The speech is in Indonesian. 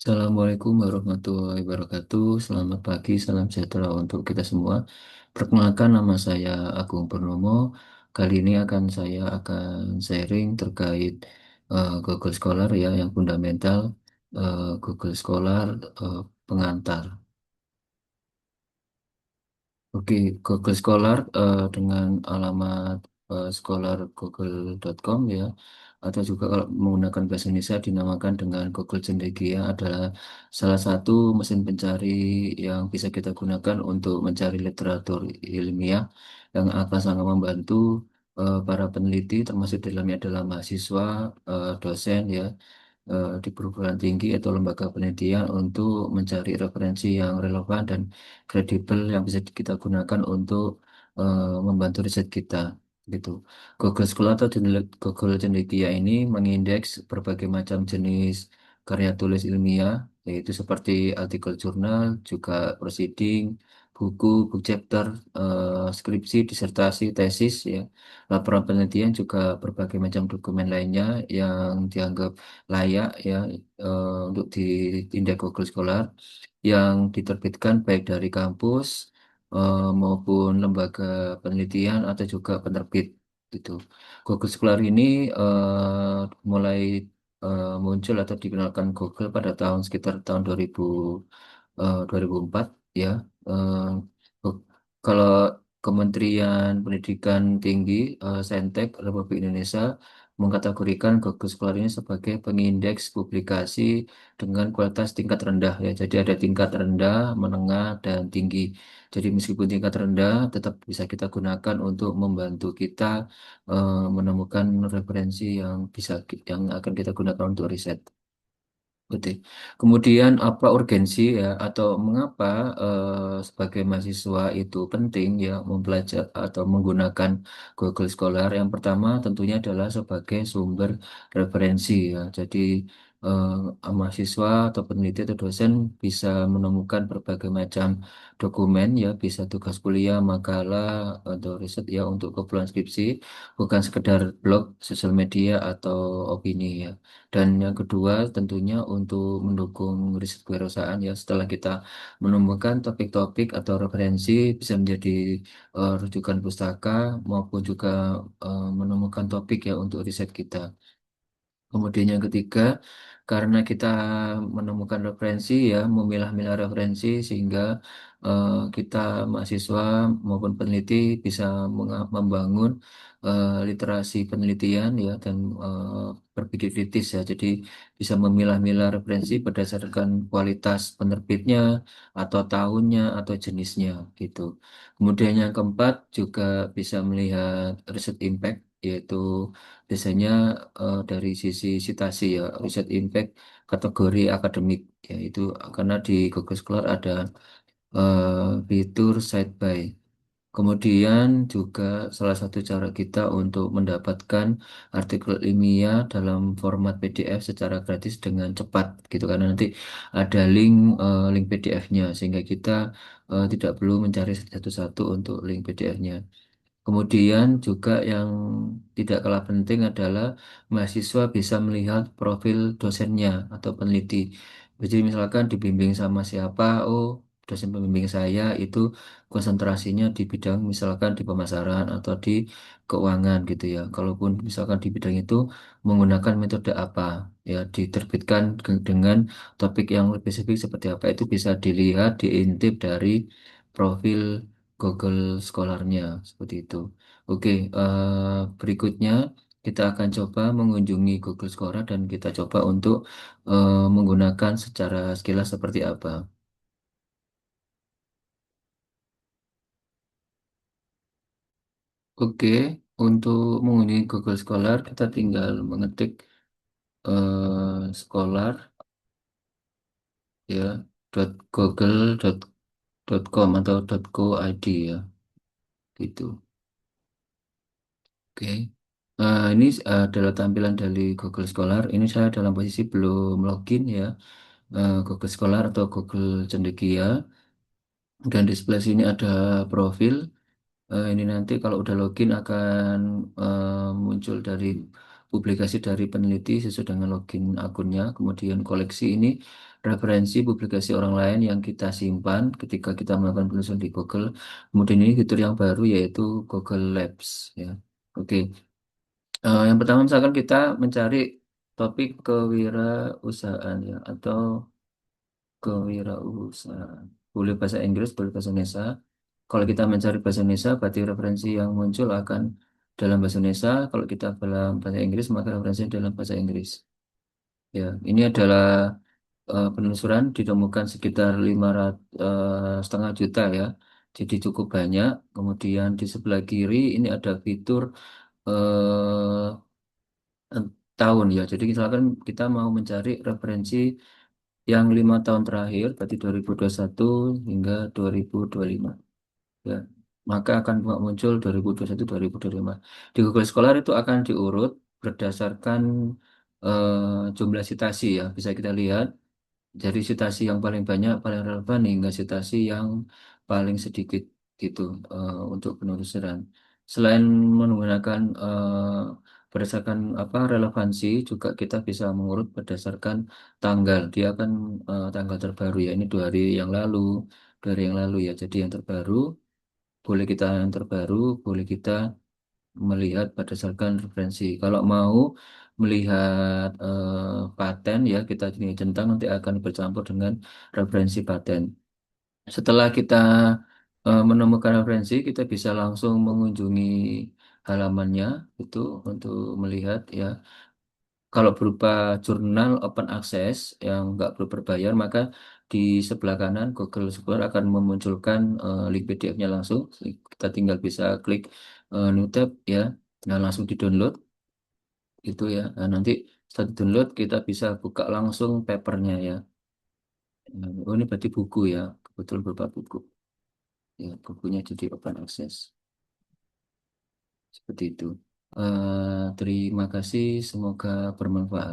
Assalamualaikum warahmatullahi wabarakatuh. Selamat pagi, salam sejahtera untuk kita semua. Perkenalkan nama saya Agung Purnomo. Kali ini saya akan sharing terkait Google Scholar ya yang fundamental, Google Scholar eh, pengantar. Oke, Google Scholar dengan alamat scholargoogle.com ya, atau juga kalau menggunakan bahasa Indonesia dinamakan dengan Google Cendekia adalah salah satu mesin pencari yang bisa kita gunakan untuk mencari literatur ilmiah yang akan sangat membantu para peneliti, termasuk di dalamnya adalah mahasiswa, dosen ya, di perguruan tinggi atau lembaga penelitian untuk mencari referensi yang relevan dan kredibel yang bisa kita gunakan untuk membantu riset kita gitu. Google Scholar atau Google Cendekia ini mengindeks berbagai macam jenis karya tulis ilmiah, yaitu seperti artikel jurnal, juga proceeding, buku, book chapter, skripsi, disertasi, tesis, ya, laporan penelitian juga berbagai macam dokumen lainnya yang dianggap layak ya untuk ditindak Google Scholar yang diterbitkan baik dari kampus maupun lembaga penelitian atau juga penerbit gitu. Google Scholar ini mulai muncul atau dikenalkan Google pada tahun sekitar tahun 2004 ya. Eh, Go- Kalau Kementerian Pendidikan Tinggi Saintek Republik Indonesia mengkategorikan Google Scholar ini sebagai pengindeks publikasi dengan kualitas tingkat rendah ya. Jadi ada tingkat rendah, menengah, dan tinggi. Jadi meskipun tingkat rendah tetap bisa kita gunakan untuk membantu kita menemukan referensi yang akan kita gunakan untuk riset. Betul. Kemudian apa urgensi ya atau mengapa sebagai mahasiswa itu penting ya mempelajari atau menggunakan Google Scholar? Yang pertama tentunya adalah sebagai sumber referensi ya. Jadi mahasiswa atau peneliti atau dosen bisa menemukan berbagai macam dokumen ya, bisa tugas kuliah, makalah atau riset ya untuk keperluan skripsi, bukan sekedar blog, sosial media atau opini ya. Dan yang kedua tentunya untuk mendukung riset kewirausahaan ya setelah kita menemukan topik-topik atau referensi bisa menjadi rujukan pustaka maupun juga menemukan topik ya untuk riset kita. Kemudian yang ketiga, karena kita menemukan referensi ya, memilah-milah referensi sehingga kita mahasiswa maupun peneliti bisa membangun literasi penelitian ya dan berpikir kritis ya. Jadi bisa memilah-milah referensi berdasarkan kualitas penerbitnya atau tahunnya atau jenisnya gitu. Kemudian yang keempat juga bisa melihat riset impact yaitu biasanya dari sisi citasi ya riset impact kategori akademik ya itu karena di Google Scholar ada fitur side by. Kemudian juga salah satu cara kita untuk mendapatkan artikel ilmiah dalam format PDF secara gratis dengan cepat gitu karena nanti ada link PDF-nya sehingga kita tidak perlu mencari satu-satu untuk link PDF-nya. Kemudian juga yang tidak kalah penting adalah mahasiswa bisa melihat profil dosennya atau peneliti. Jadi misalkan dibimbing sama siapa, oh dosen pembimbing saya itu konsentrasinya di bidang misalkan di pemasaran atau di keuangan gitu ya. Kalaupun misalkan di bidang itu menggunakan metode apa, ya diterbitkan dengan topik yang lebih spesifik seperti apa itu bisa dilihat, diintip dari profil Google Scholar-nya seperti itu. Oke, berikutnya kita akan coba mengunjungi Google Scholar dan kita coba untuk menggunakan secara sekilas seperti apa. Oke, untuk mengunjungi Google Scholar kita tinggal mengetik scholar ya .google.com atau .co.id ya gitu. Oke. Ini adalah tampilan dari Google Scholar. Ini saya dalam posisi belum login ya. Google Scholar atau Google Cendekia. Dan di sebelah sini ada profil. Ini nanti kalau udah login akan muncul dari publikasi dari peneliti sesuai dengan login akunnya. Kemudian koleksi ini referensi publikasi orang lain yang kita simpan ketika kita melakukan penelusuran di Google. Kemudian ini fitur yang baru yaitu Google Labs ya. Oke. Yang pertama misalkan kita mencari topik kewirausahaan ya atau kewirausahaan. Boleh bahasa Inggris, boleh bahasa Indonesia. Kalau kita mencari bahasa Indonesia, berarti referensi yang muncul akan dalam bahasa Indonesia. Kalau kita dalam bahasa Inggris, maka referensinya dalam bahasa Inggris. Ya, ini adalah penelusuran ditemukan sekitar 500 setengah juta ya. Jadi cukup banyak. Kemudian di sebelah kiri ini ada fitur eh, tahun ya. Jadi misalkan kita mau mencari referensi yang 5 tahun terakhir, berarti 2021 hingga 2025. Ya, maka akan muncul 2021, 2025. Di Google Scholar itu akan diurut berdasarkan jumlah citasi ya. Bisa kita lihat dari citasi yang paling banyak, paling relevan hingga citasi yang paling sedikit gitu untuk penelusuran. Selain menggunakan berdasarkan apa relevansi, juga kita bisa mengurut berdasarkan tanggal. Dia akan tanggal terbaru ya. Ini 2 hari yang lalu, 2 hari yang lalu ya. Jadi yang terbaru boleh kita yang terbaru, boleh kita melihat berdasarkan referensi. Kalau mau melihat paten ya kita ini centang nanti akan bercampur dengan referensi paten. Setelah kita menemukan referensi, kita bisa langsung mengunjungi halamannya itu untuk melihat ya. Kalau berupa jurnal open access yang nggak perlu berbayar, maka di sebelah kanan Google Scholar akan memunculkan link PDF-nya langsung. Kita tinggal bisa klik new tab ya, nah langsung di-download itu ya. Nah, nanti setelah di-download kita bisa buka langsung papernya ya. Nah, oh ini berarti buku ya, kebetulan berupa buku. Ya, bukunya jadi open access seperti itu. Terima kasih, semoga bermanfaat.